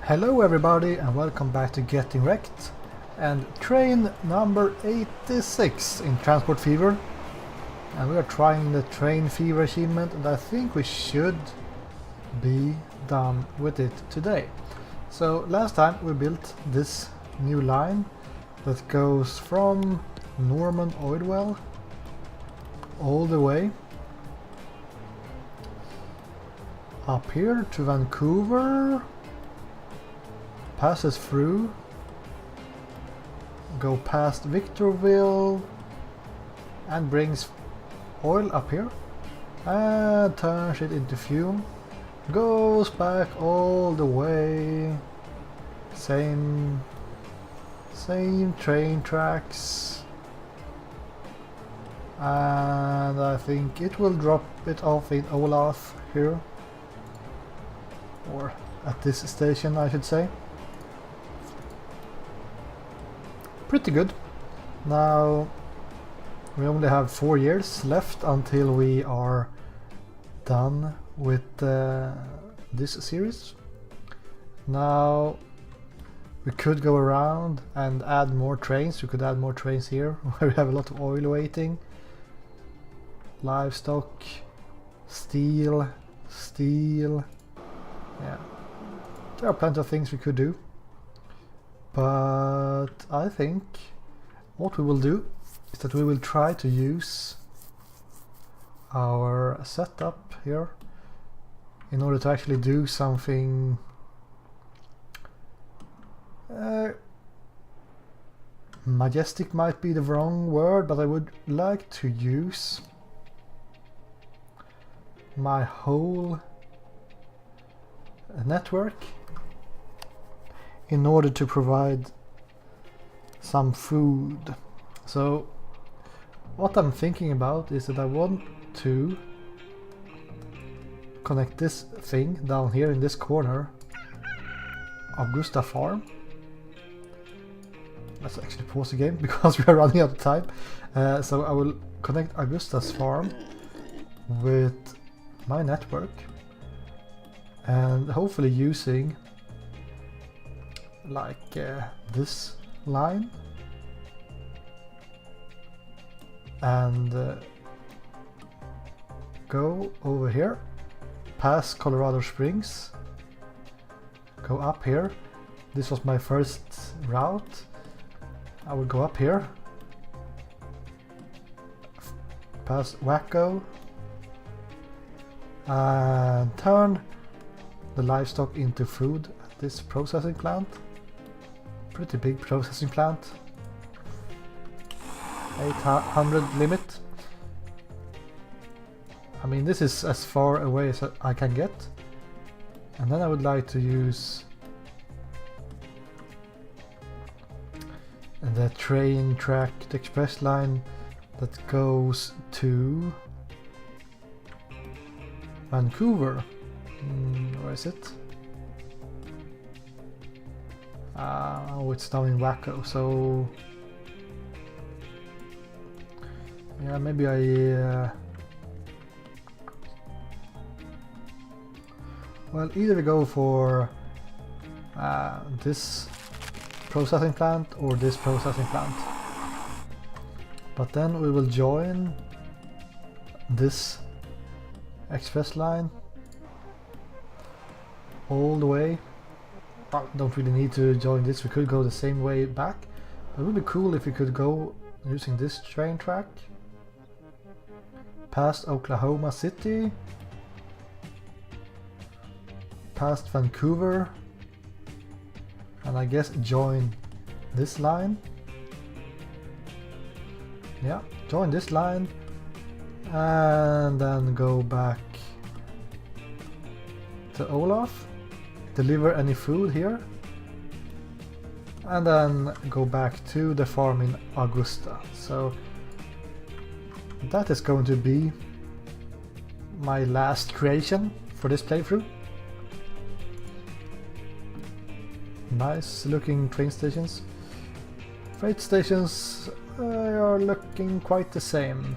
Hello everybody and welcome back to Getting Wrecked and train number 86 in Transport Fever, and we are trying the Train Fever achievement, and I think we should be done with it today. So last time we built this new line that goes from Norman Oil Well all the way up here to Vancouver, passes through, go past Victorville and brings oil up here and turns it into fuel, goes back all the way, same train tracks, and I think it will drop it off in Olaf here, or at this station I should say. Pretty good. Now we only have 4 years left until we are done with this series. Now we could go around and add more trains. We could add more trains here where we have a lot of oil waiting, livestock, steel. Yeah, there are plenty of things we could do. But I think what we will do is that we will try to use our setup here in order to actually do something majestic might be the wrong word, but I would like to use my whole network in order to provide some food. So what I'm thinking about is that I want to connect this thing down here in this corner, Augusta Farm. Let's actually pause the game because we are running out of time. So I will connect Augusta's farm with my network and hopefully using like this line and go over here past Colorado Springs, go up here. This was my first route. I will go up here past Waco and turn the livestock into food at this processing plant. Pretty big processing plant, 800 limit. I mean, this is as far away as I can get, and then I would like to use the train track, the express line that goes to Vancouver. Where is it? Oh, it's down in Waco, so yeah, maybe well, either we go for this processing plant or this processing plant, but then we will join this express line all the way. Don't really need to join this, we could go the same way back, but it would be cool if we could go using this train track past Oklahoma City, past Vancouver, and I guess join this line. Yeah, join this line and then go back to Olaf, deliver any food here, and then go back to the farm in Augusta. So that is going to be my last creation for this playthrough. Nice looking train stations. Freight stations are looking quite the same.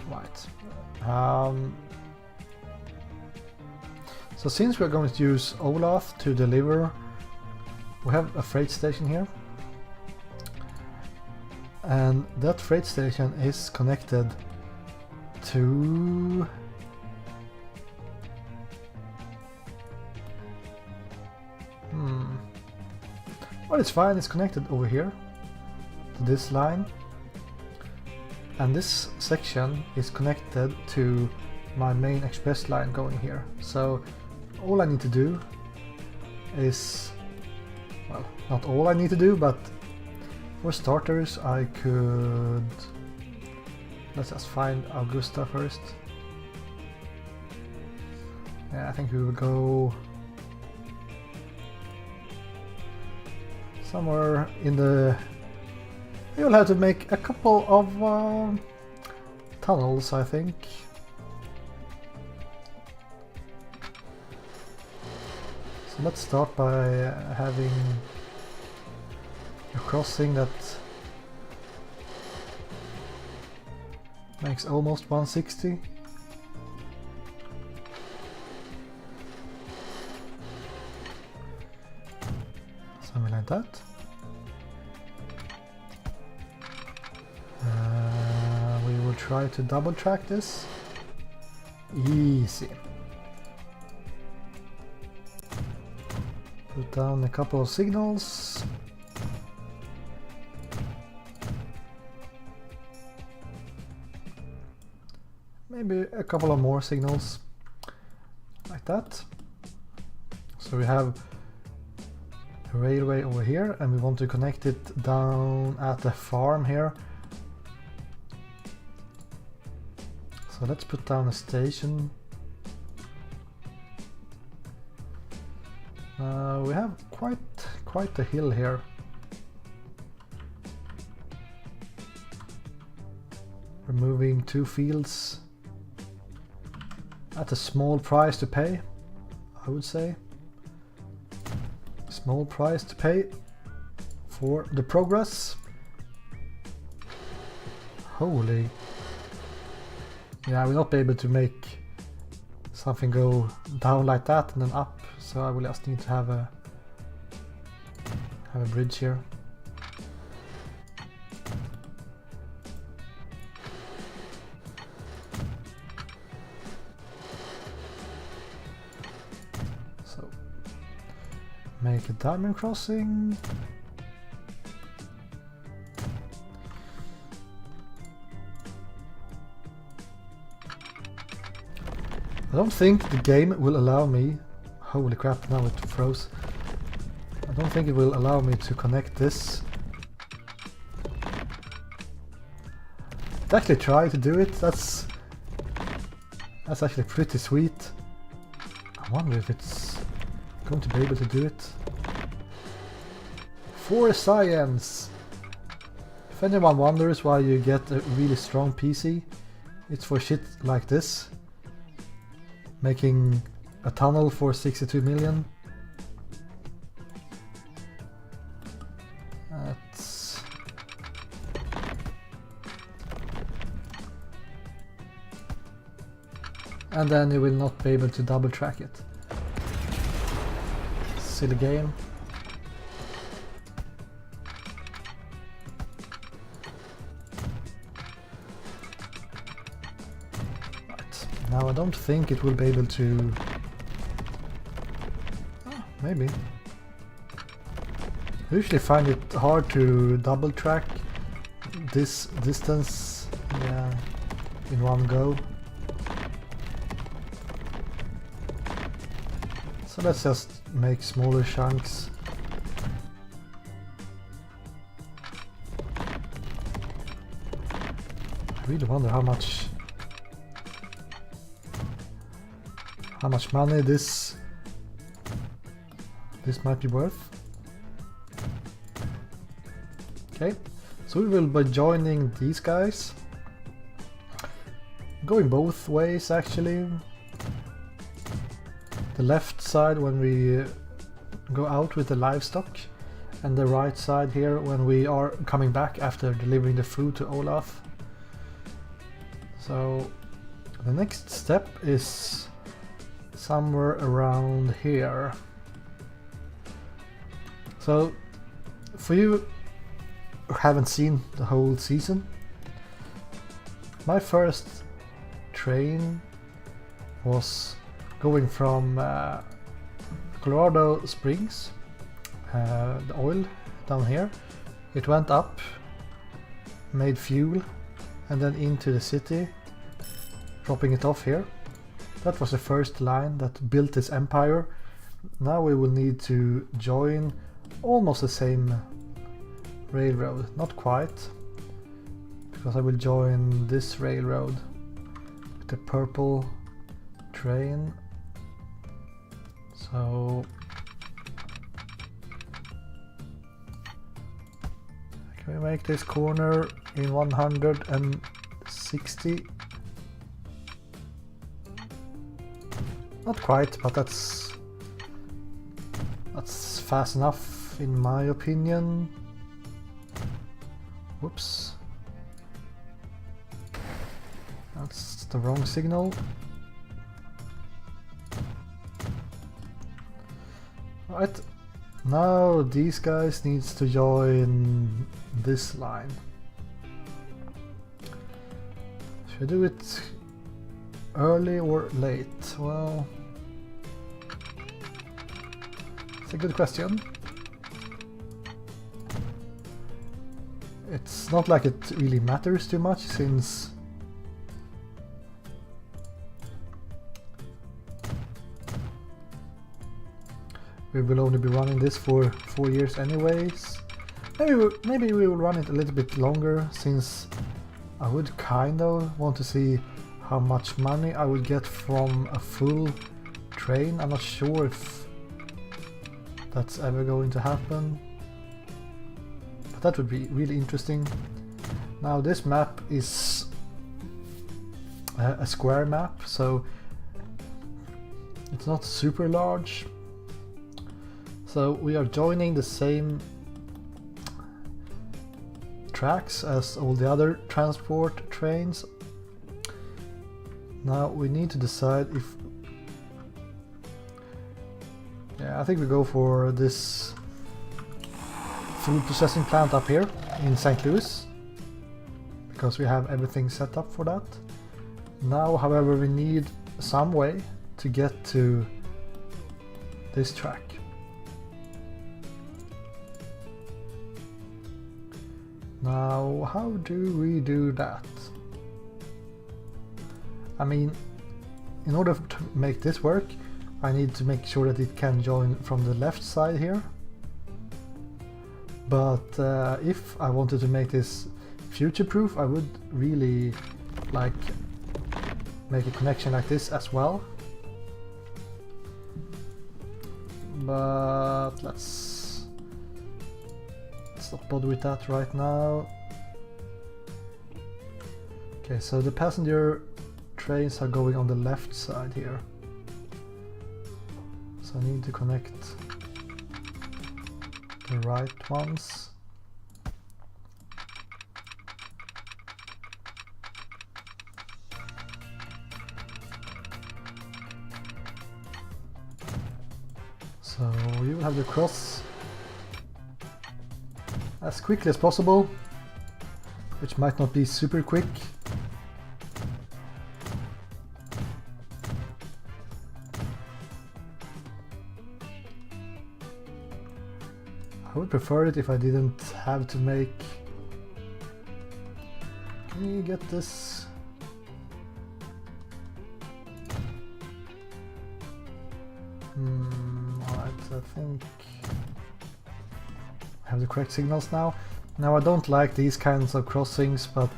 Right. So since we're going to use Olaf to deliver, we have a freight station here. And that freight station is connected to... Well, it's fine, it's connected over here to this line. And this section is connected to my main express line going here. So all I need to do is, well, not all I need to do, but for starters I could, let's just find Augusta first. Yeah, I think we will go somewhere in the... We will have to make a couple of tunnels, I think. So let's start by having a crossing that makes almost 160. Something like that. We will try to double track this. Easy. Put down a couple of signals. Maybe a couple of more signals. Like that. So we have a railway over here and we want to connect it down at the farm here. So let's put down a station. We have quite a hill here. Removing 2 fields at a small price to pay, I would say. Small price to pay for the progress. Holy. Yeah, I will not be able to make something go down like that and then up, so I will just need to have a bridge here. So make a diamond crossing. I don't think the game will allow me, holy crap, now it froze. I don't think it will allow me to connect this. I'd actually try to do it, that's actually pretty sweet. I wonder if it's going to be able to do it. For science! If anyone wonders why you get a really strong PC, it's for shit like this. Making a tunnel for 62 million. That's... And then you will not be able to double track it. Silly game. Now I don't think it will be able to... Oh, maybe. I usually find it hard to double track this distance, yeah, in one go. So let's just make smaller chunks. I really wonder how much money this might be worth. Okay, so we will be joining these guys. Going both ways actually. The left side when we go out with the livestock, and the right side here when we are coming back after delivering the food to Olaf. So the next step is somewhere around here. So for you who haven't seen the whole season, my first train was going from Colorado Springs, the oil down here. It went up, made fuel, and then into the city, dropping it off here. That was the first line that built this empire. Now we will need to join almost the same railroad, not quite, because I will join this railroad with the purple train. So can we make this corner in 160? Not quite, but that's fast enough in my opinion. Whoops. That's the wrong signal. Right, now these guys needs to join this line. Should I do it early or late? Well, it's a good question. It's not like it really matters too much, since we will only be running this for 4 years anyways. Maybe we will run it a little bit longer, since I would kind of want to see how much money I would get from a full train. I'm not sure if that's ever going to happen, but that would be really interesting. Now this map is a square map, so it's not super large. So we are joining the same tracks as all the other transport trains. Now we need to decide if... yeah, I think we go for this food processing plant up here in St. Louis, because we have everything set up for that. Now, however, we need some way to get to this track. Now, how do we do that? I mean, in order to make this work, I need to make sure that it can join from the left side here. But if I wanted to make this future-proof, I would really like make a connection like this as well. But let's not bother with that right now. Okay, so the passenger trains are going on the left side here. So I need to connect the right ones. So you will have to cross as quickly as possible, which might not be super quick. I would prefer it if I didn't have to make... Can you get this? Alright, I think I have the correct signals now. Now I don't like these kinds of crossings, but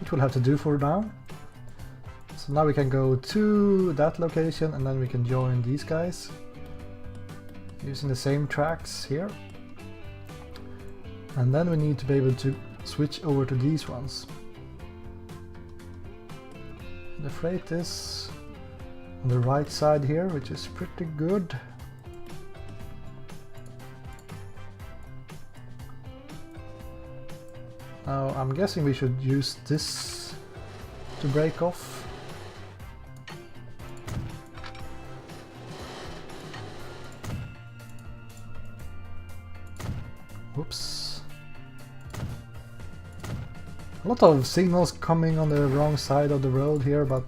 it will have to do for now. So now we can go to that location and then we can join these guys using the same tracks here. And then we need to be able to switch over to these ones. The freight is on the right side here, which is pretty good. Now I'm guessing we should use this to break off. Whoops. A lot of signals coming on the wrong side of the road here, but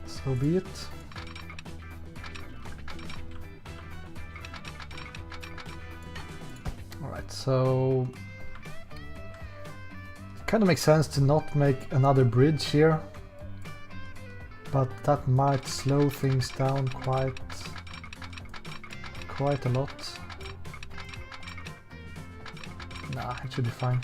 so be it. Alright, so it kind of makes sense to not make another bridge here, but that might slow things down quite a lot. Nah, it should be fine.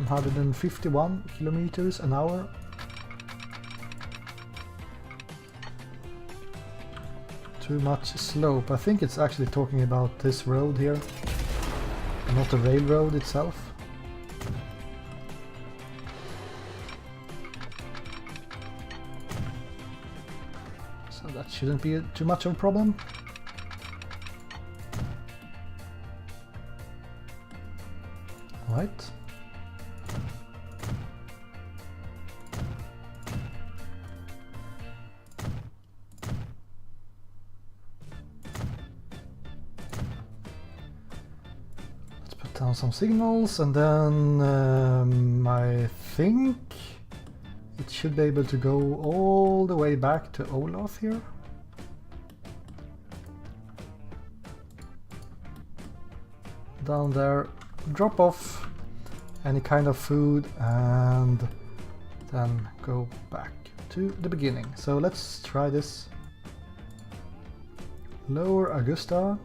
...151 kilometers an hour. Too much slope. I think it's actually talking about this road here, and not the railroad itself. So that shouldn't be too much of a problem. Right. Down some signals, and then I think it should be able to go all the way back to Olaf here. Down there, drop off any kind of food, and then go back to the beginning. So let's try this. Lower Augusta.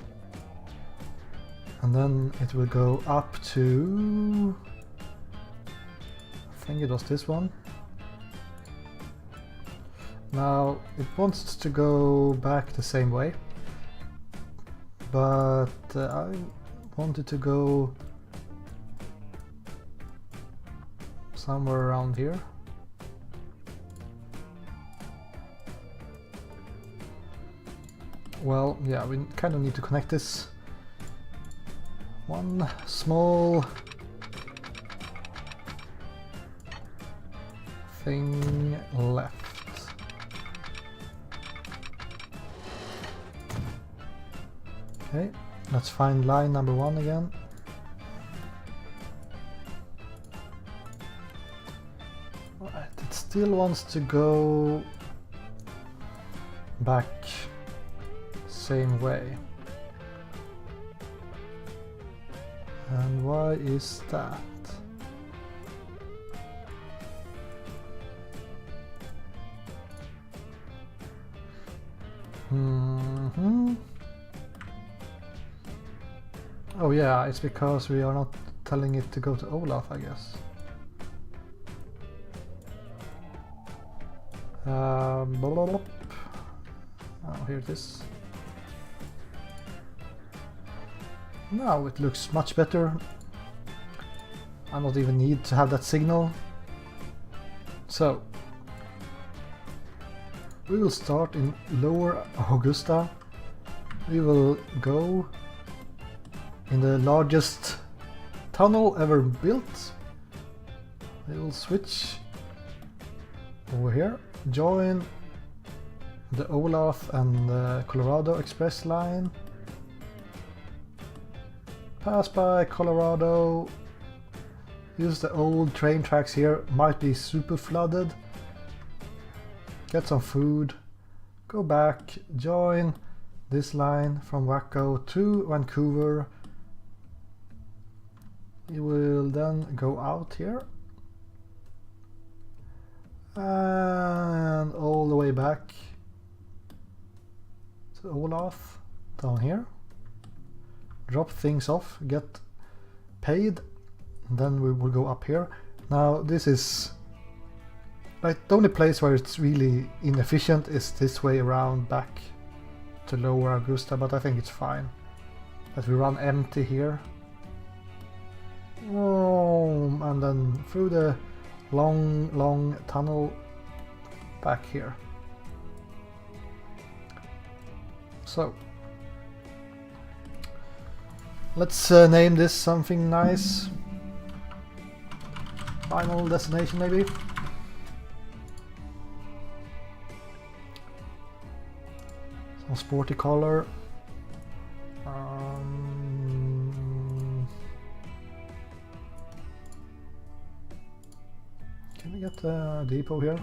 And then it will go up to, I think it was this one. Now it wants to go back the same way, but I wanted to go somewhere around here. Well, yeah, we kind of need to connect this. One small thing left. Okay, let's find line number 1 again. Alright, it still wants to go back same way. And why is that? Oh yeah, it's because we are not telling it to go to Olaf, I guess. Oh, here it is. Now it looks much better. I don't even need to have that signal. So we will start in Lower Augusta. We will go in the largest tunnel ever built. We will switch over here, join the Olaf and the Colorado Express line. Pass by Colorado, use the old train tracks here, might be super flooded. Get some food, go back, join this line from Waco to Vancouver. You will then go out here and all the way back to Olaf down here. Drop things off, get paid, then we will go up here. Now this is like the only place where it's really inefficient is this way around back to Lower Augusta, but I think it's fine that we run empty here. And then through the long tunnel back here. So let's name this something nice. Final destination maybe. Some sporty color. Can we get a depot here?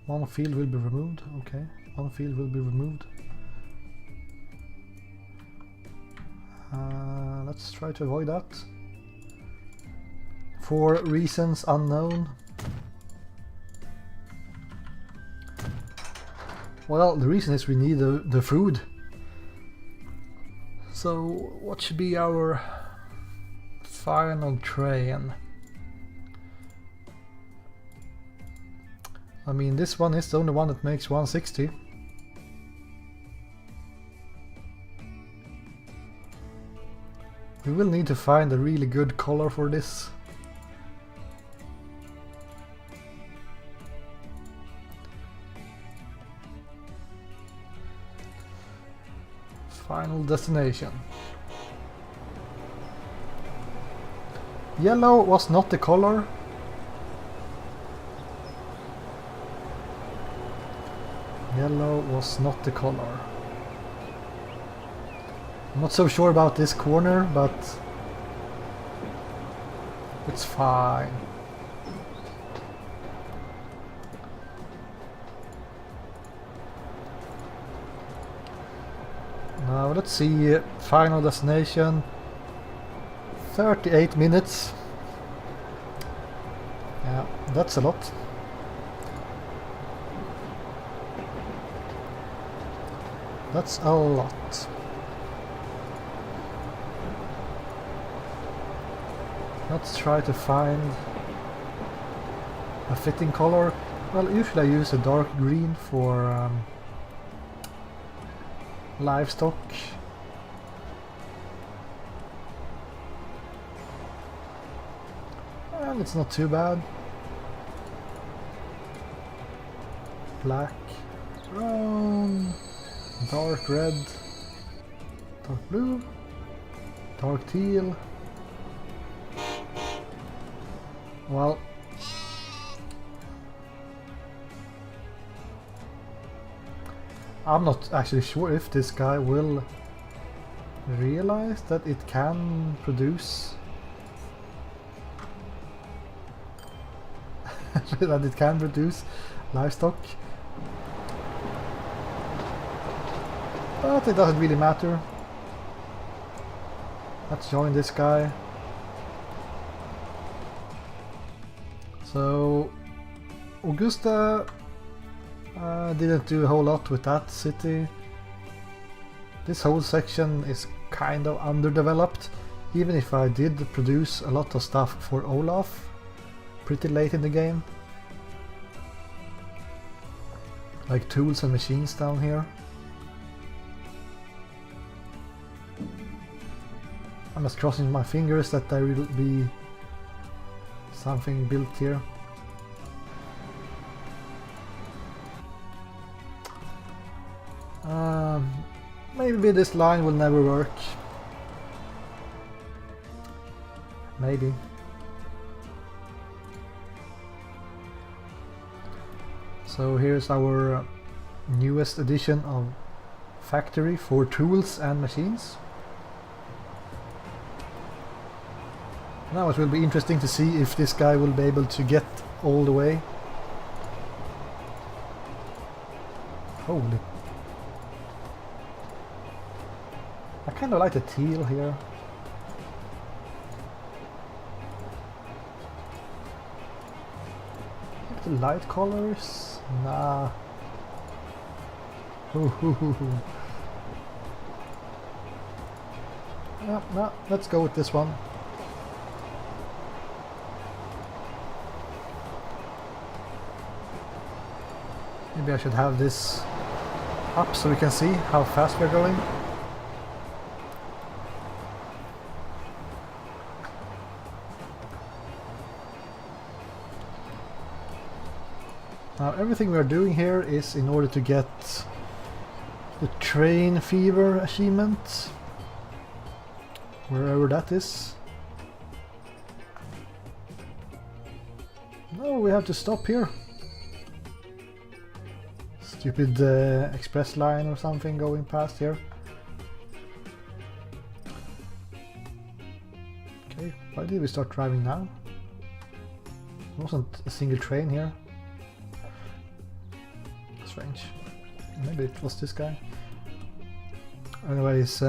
One field will be removed. Okay, one field will be removed. Let's try to avoid that. For reasons unknown. Well, the reason is we need the food. So, what should be our final train? I mean, this one is the only one that makes 160. We will need to find a really good color for this. Final destination. Yellow was not the color. Yellow was not the color. I'm not so sure about this corner, but it's fine. Now let's see, final destination, 38 minutes. Yeah, that's a lot. That's a lot. Let's try to find a fitting color. Well, usually I use a dark green for livestock. And it's not too bad. Black, brown, dark red, dark blue, dark teal. Well, I'm not actually sure if this guy will realize that it can produce that it can produce livestock, but it doesn't really matter. Let's join this guy. So Augusta didn't do a whole lot with that city. This whole section is kind of underdeveloped, even if I did produce a lot of stuff for Olaf pretty late in the game. Like tools and machines down here. I'm just crossing my fingers that there will be something built here. Maybe this line will never work. Maybe. So here's our newest edition of factory for tools and machines. Now it will be interesting to see if this guy will be able to get all the way. Holy. I kind of like the teal here. Like the light colors? Nah. Yeah, no, let's go with this one. Maybe I should have this up so we can see how fast we're going. Now everything we are doing here is in order to get the train fever achievement, wherever that is. No, we have to stop here. Stupid express line or something going past here. Okay, why did we start driving now? There wasn't a single train here. Strange. Maybe it was this guy. Anyways,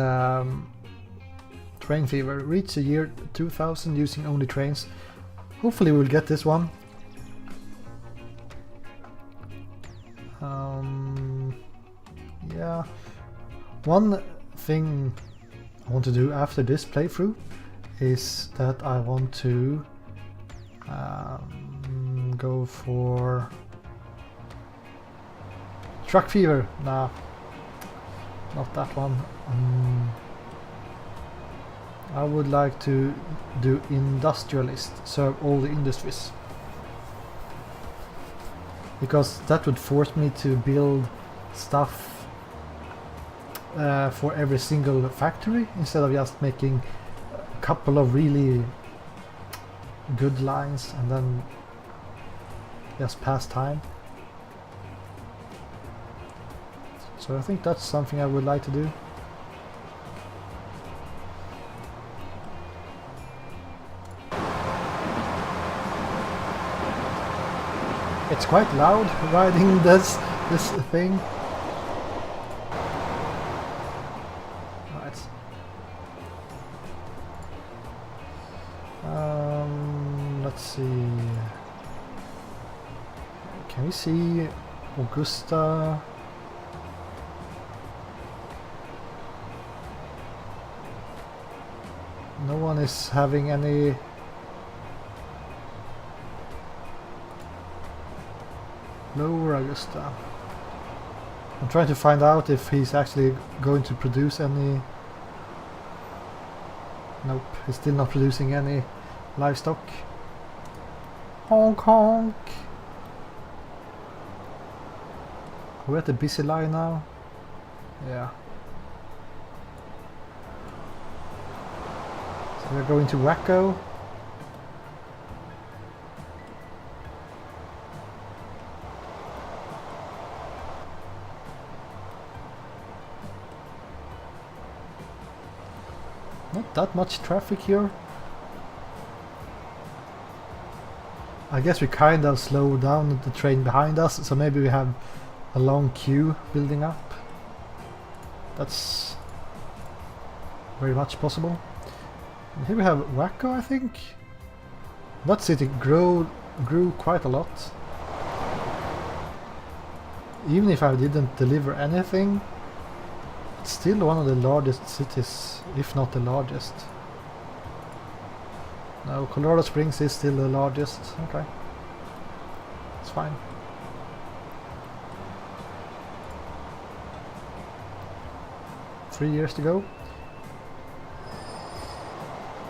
train fever. Reach the year 2000 using only trains. Hopefully we'll get this one. Yeah. One thing I want to do after this playthrough is that I want to go for truck fever. Nah, not that one. I would like to do industrialist, serve all the industries, because that would force me to build stuff for every single factory instead of just making a couple of really good lines and then just pass time. So I think that's something I would like to do. It's quite loud riding this thing. Right. Let's see. Can we see Augusta? No one is having any Lower Augusta. I'm trying to find out if he's actually going to produce any. Nope, he's still not producing any livestock. Honk honk! We're at the busy line now. Yeah. So we're going to Wacko. Not that much traffic here. I guess we kind of slowed down the train behind us, so maybe we have a long queue building up. That's very much possible. And here we have Wacko, I think. That city grew quite a lot. Even if I didn't deliver anything, it's still one of the largest cities, if not the largest. No, Colorado Springs is still the largest. Okay, it's fine. Three years to go.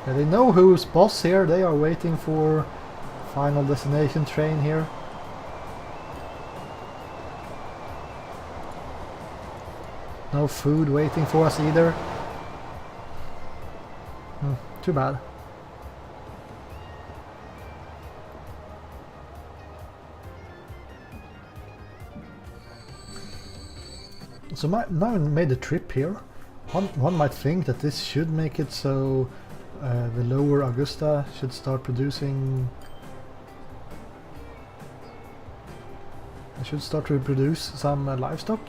Yeah, they know who's boss here. They are waiting for final destination train here. No food waiting for us either. Too bad. So now I made a trip here. One might think that this should make it so the Lower Augusta should start producing. I should start to produce some livestock.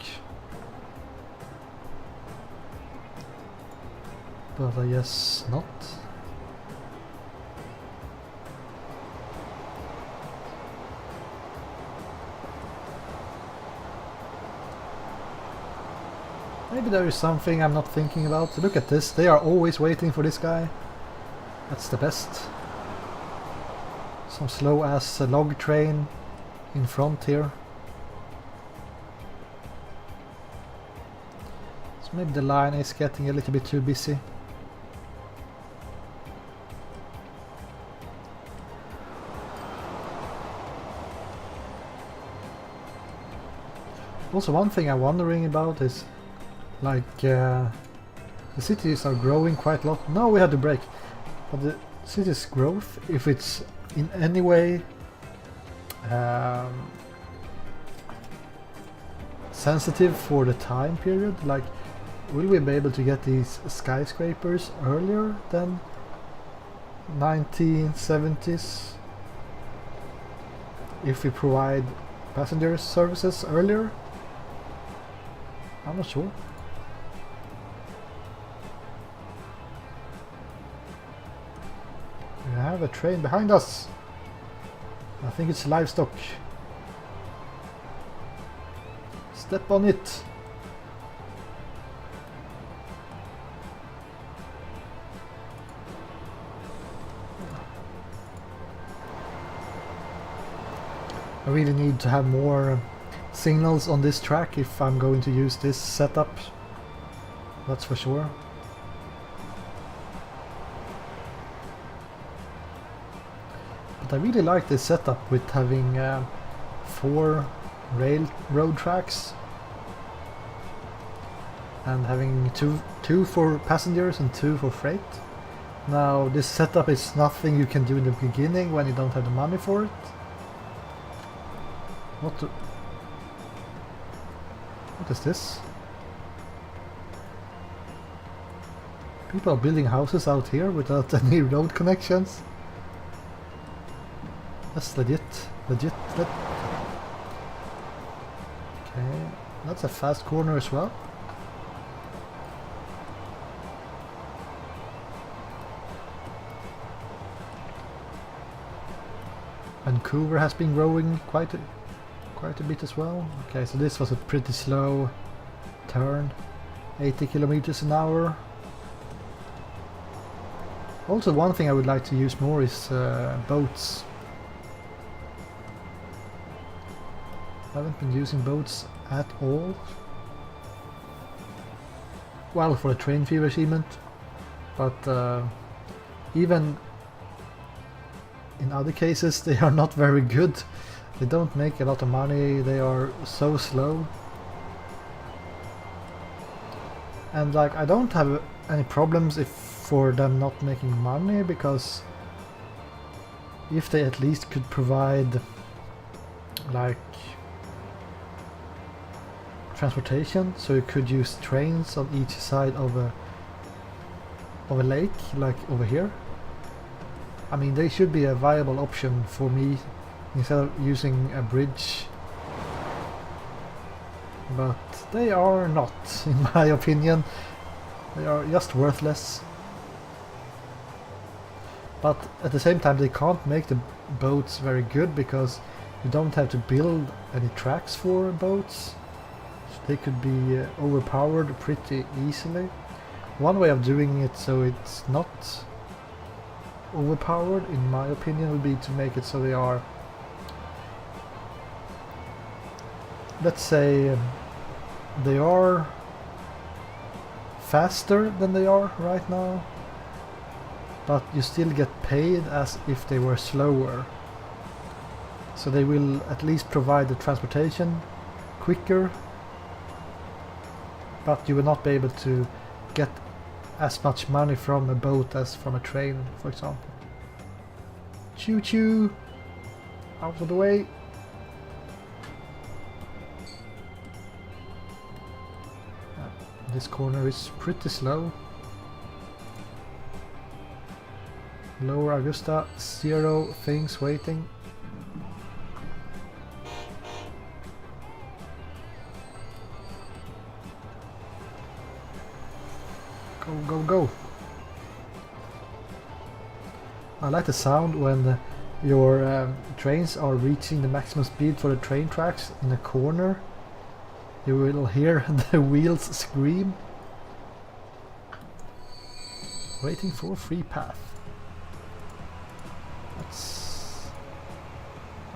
But I guess not. Maybe there is something I'm not thinking about. Look at this, they are always waiting for this guy. That's the best. Some slow ass log train in front here. So maybe the line is getting a little bit too busy. Also, one thing I'm wondering about is, like, the cities are growing quite a lot. No, we had to break. But the city's growth, if it's in any way sensitive for the time period, like, will we be able to get these skyscrapers earlier than 1970s if we provide passenger services earlier? I'm not sure. We have a train behind us. I think it's livestock. Step on it. I really need to have more signals on this track if I'm going to use this setup. That's for sure. But I really like this setup with having 4 railroad tracks and having two for passengers and 2 for freight. Now this setup is nothing you can do in the beginning when you don't have the money for it. What is this? People are building houses out here without any road connections. That's legit. Okay, that's a fast corner as well. Vancouver has been growing quite a bit as well. Okay, so this was a pretty slow turn, 80 kilometers an hour. Also, one thing I would like to use more is boats. I haven't been using boats at all. Well, for the train fever achievement, but even in other cases they are not very good. They don't make a lot of money, they are so slow. And like, I don't have any problems for them not making money, because if they at least could provide like transportation, so you could use trains on each side of a lake, like over here. I mean, they should be a viable option for me instead of using a bridge, but they are not, in my opinion. They are just worthless. But at the same time, they can't make the boats very good, because you don't have to build any tracks for boats. So they could be overpowered pretty easily. One way of doing it so it's not overpowered, in my opinion, would be to make it so they are, let's say, they are faster than they are right now, but you still get paid as if they were slower. So they will at least provide the transportation quicker, but you will not be able to get as much money from a boat as from a train, for example. Choo choo! Out of the way! This corner is pretty slow. Lower Augusta, 0 things waiting. Go, go, go! I like the sound when your trains are reaching the maximum speed for the train tracks in a corner. You will hear the wheels scream. Waiting for free path.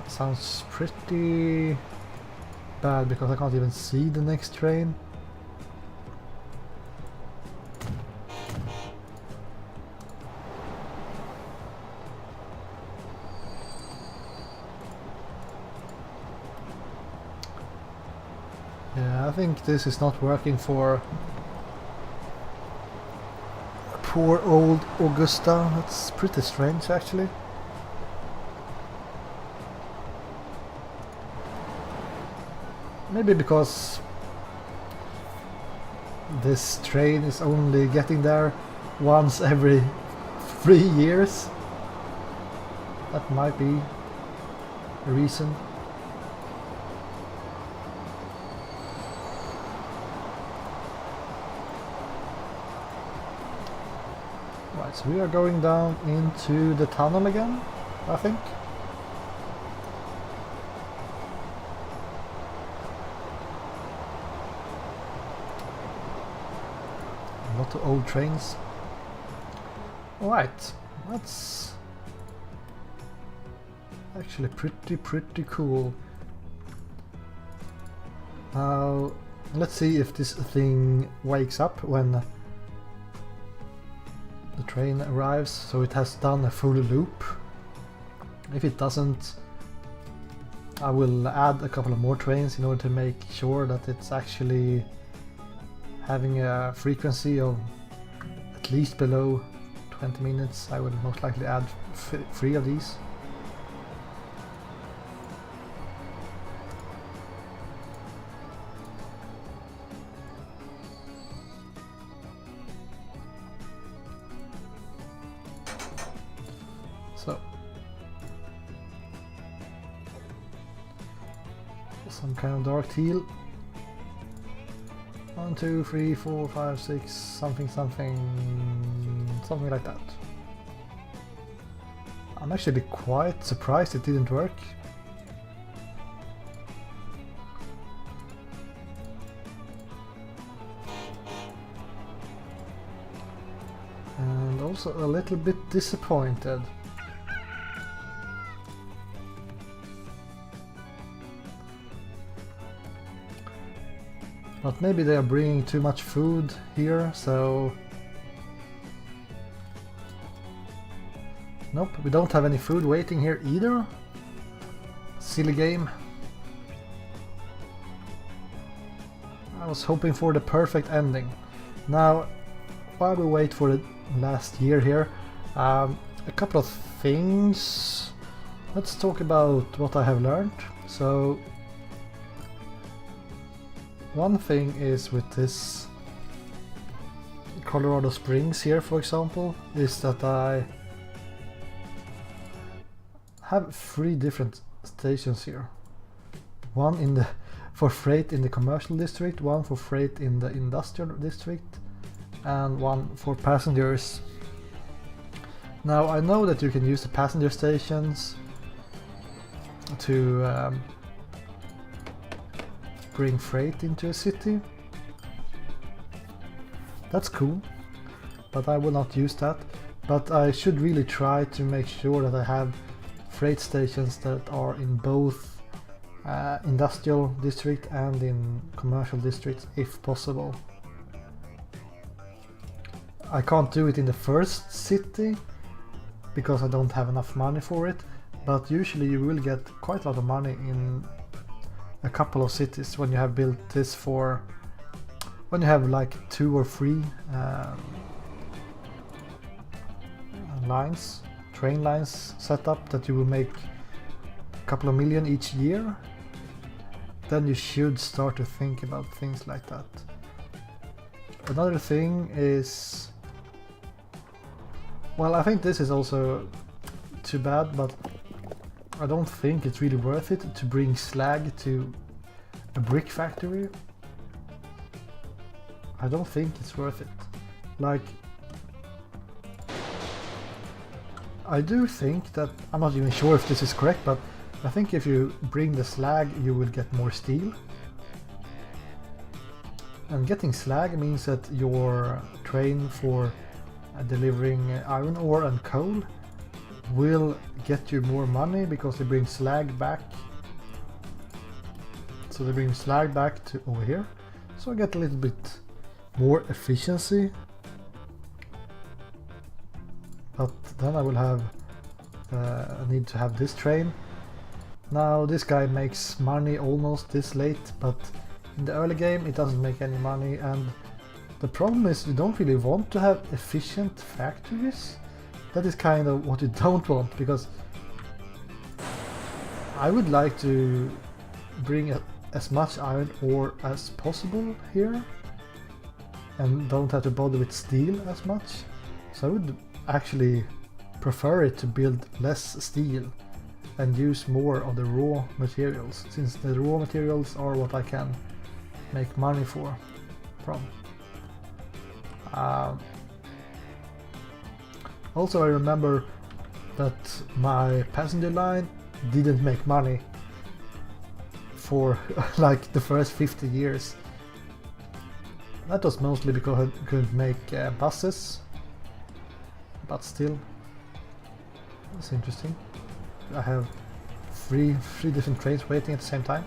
That sounds pretty bad, because I can't even see the next train. I think this is not working for poor old Augusta. That's pretty strange actually. Maybe because this train is only getting there once every 3 years. That might be a reason. Right, so we are going down into the tunnel again, I think. A lot of old trains. Alright, that's actually pretty cool. Now let's see if this thing wakes up when the train arrives, so it has done a full loop. If it doesn't, I will add a couple of more trains in order to make sure that it's actually having a frequency of at least below 20 minutes. I will most likely add 3 of these. So some kind of dark teal. 1, 2, 3, 4, 5, 6, something like that. I'm actually quite surprised it didn't work. And also a little bit disappointed. But maybe they are bringing too much food here, so... Nope, we don't have any food waiting here either. Silly game. I was hoping for the perfect ending. Now, while we wait for the last year here, a couple of things. Let's talk about what I have learned. So, one thing is with this Colorado Springs here, for example, is that I have 3 different stations here. One in the for freight in the commercial district, one for freight in the industrial district, and one for passengers. Now I know that you can use the passenger stations to bring freight into a city. That's cool, but I will not use that. But I should really try to make sure that I have freight stations that are in both industrial district and in commercial districts if possible. I can't do it in the first city because I don't have enough money for it, but usually you will get quite a lot of money in a couple of cities when you have built this for, when you have like 2 or 3 lines, train lines set up that you will make a couple of million each year. Then you should start to think about things like that. Another thing is, well, I think this is also too bad, but I don't think it's really worth it to bring slag to a brick factory. I don't think it's worth it. Like, I do think that, I'm not even sure if this is correct, but I think if you bring the slag you will get more steel. And getting slag means that your train for delivering iron ore and coal will get you more money because they bring slag back. So they bring slag back to over here. So I get a little bit more efficiency. But then I will have I need to have this train. Now this guy makes money almost this late, but In the early game it doesn't make any money, and the problem is you don't really want to have efficient factories. That is kind of what you don't want, because I would like to bring as much iron ore as possible here and don't have to bother with steel as much. So I would actually prefer it to build less steel and use more of the raw materials, since the raw materials are what I can make money from. Also, I remember that my passenger line didn't make money for like the first 50 years. That was mostly because I couldn't make buses, but still, it's interesting. I have three different trains waiting at the same time.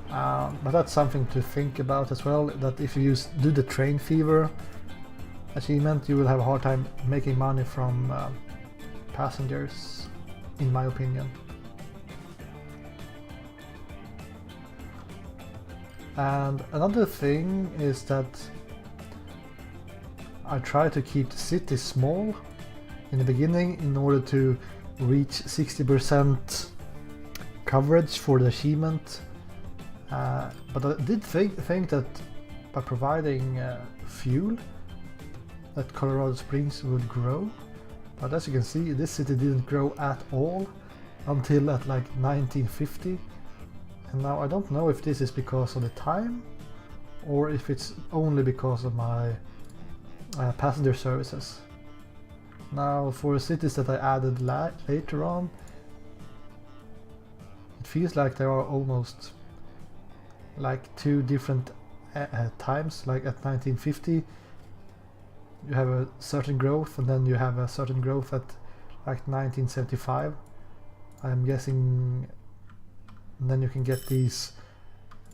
But that's something to think about as well, that if you do the train fever achievement, you will have a hard time making money from passengers, in my opinion. And another thing is that I try to keep the city small in the beginning in order to reach 60% coverage for the achievement. But I did think that by providing fuel, that Colorado Springs would grow. But as you can see, this city didn't grow at all until at like 1950. And now I don't know if this is because of the time or if it's only because of my passenger services. Now for cities that I added later on, it feels like there are almost like two different times. Like at 1950 you have a certain growth, and then you have a certain growth at like 1975. I'm guessing then you can get these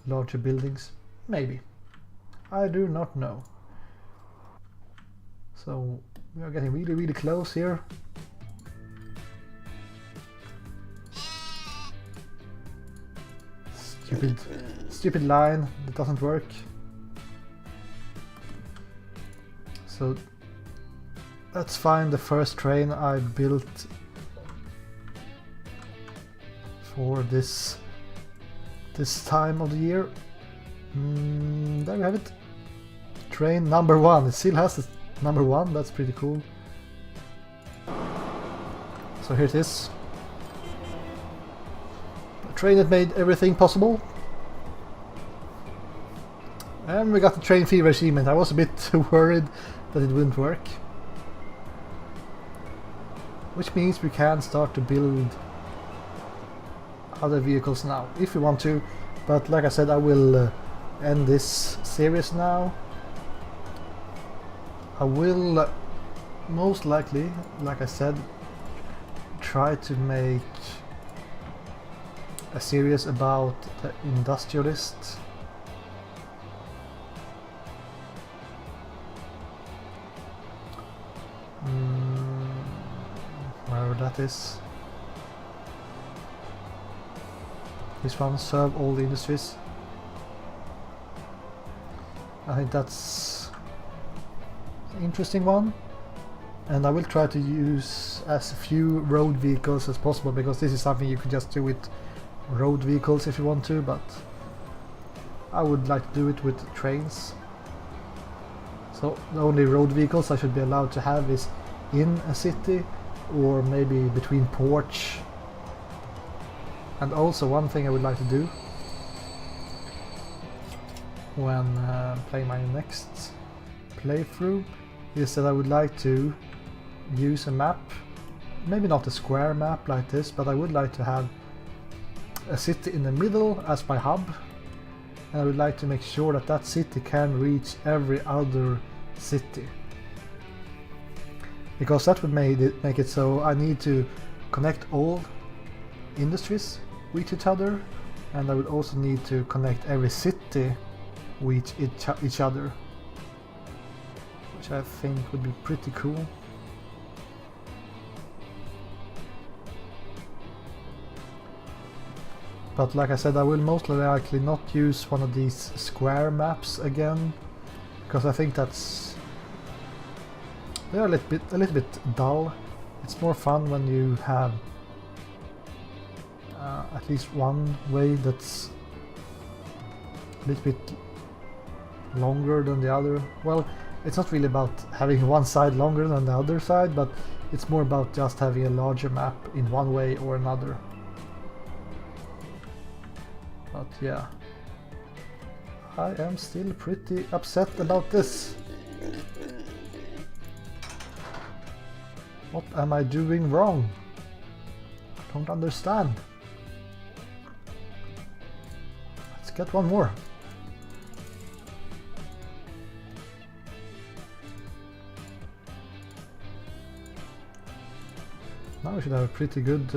larger buildings. Maybe. I do not know. So we are getting really close here. Stupid line that doesn't work. So let's find the first train I built for this time of the year. There we have it. Train number 1. It still has the number 1. That's pretty cool. So here it is. A train that made everything possible. And we got the train fever achievement. I was a bit worried that it wouldn't work. Which means we can start to build other vehicles now, if we want to. But like I said, I will end this series now. I will most likely, like I said, try to make a series about the industrialists. Wherever that is. This one, serve all the industries. I think that's an interesting one, and I will try to use as few road vehicles as possible, because this is something you can just do with road vehicles if you want to, but I would like to do it with trains. So the only road vehicles I should be allowed to have is in a city, or maybe between ports. And also one thing I would like to do when playing my next playthrough is that I would like to use a map, maybe not a square map like this, but I would like to have a city in the middle as my hub, and I would like to make sure that that city can reach every other city, because that would make it so I need to connect all industries with each other, and I would also need to connect every city with each other, which I think would be pretty cool. But like I said, I will most likely not use one of these square maps again, because I think they're a little bit dull. It's more fun when you have at least one way that's a little bit longer than the other. Well, it's not really about having one side longer than the other side, but it's more about just having a larger map in one way or another. But yeah, I am still pretty upset about this. What am I doing wrong? I don't understand. Let's get one more. Now we should have a pretty good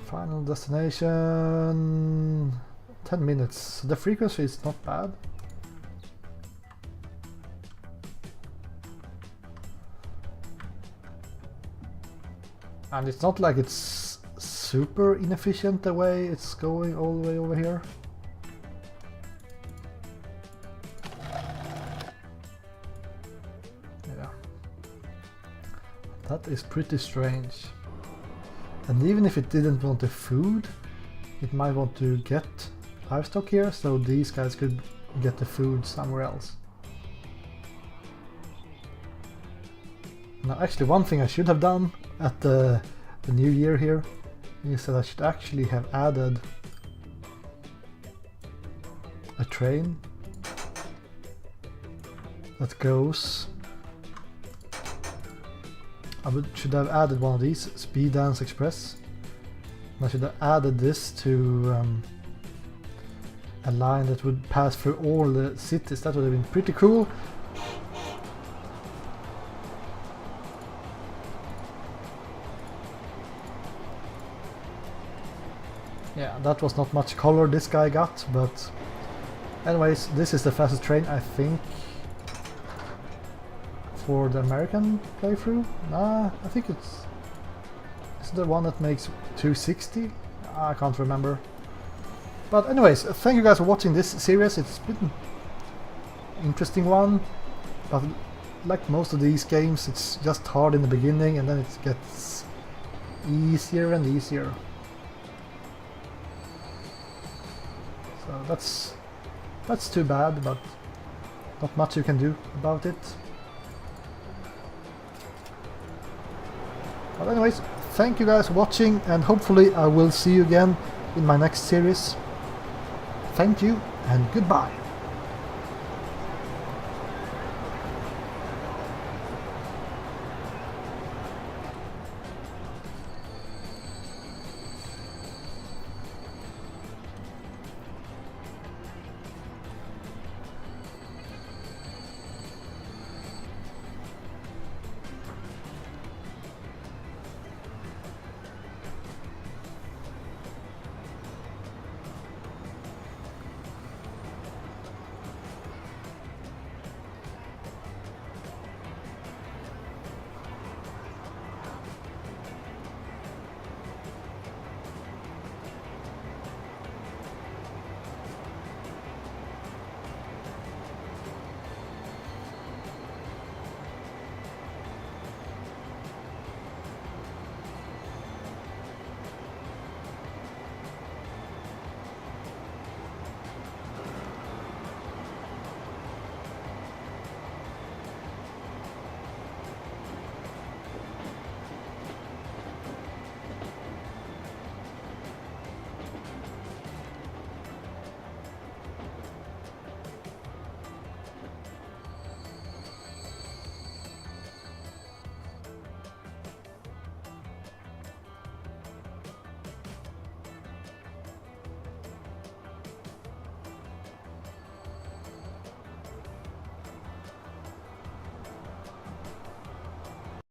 final destination. 10 minutes. The frequency is not bad. And it's not like it's super inefficient the way it's going all the way over here. Yeah. That is pretty strange. And even if it didn't want the food, it might want to get livestock here, so these guys could get the food somewhere else. Now actually one thing I should have done at the new year here is that I should actually have added a train that goes. Should have added one of these, Speed Dance Express. And I should have added this to a line that would pass through all the cities. That would have been pretty cool. Yeah, that was not much color this guy got, but anyways, this is the fastest train, I think, for the American playthrough. Nah, I think it's the one that makes 260. I can't remember. But anyways, thank you guys for watching this series. It's been an interesting one, but like most of these games, it's just hard in the beginning and then it gets easier and easier. So that's too bad, but not much you can do about it. But anyways, thank you guys for watching, and hopefully I will see you again in my next series. Thank you and goodbye.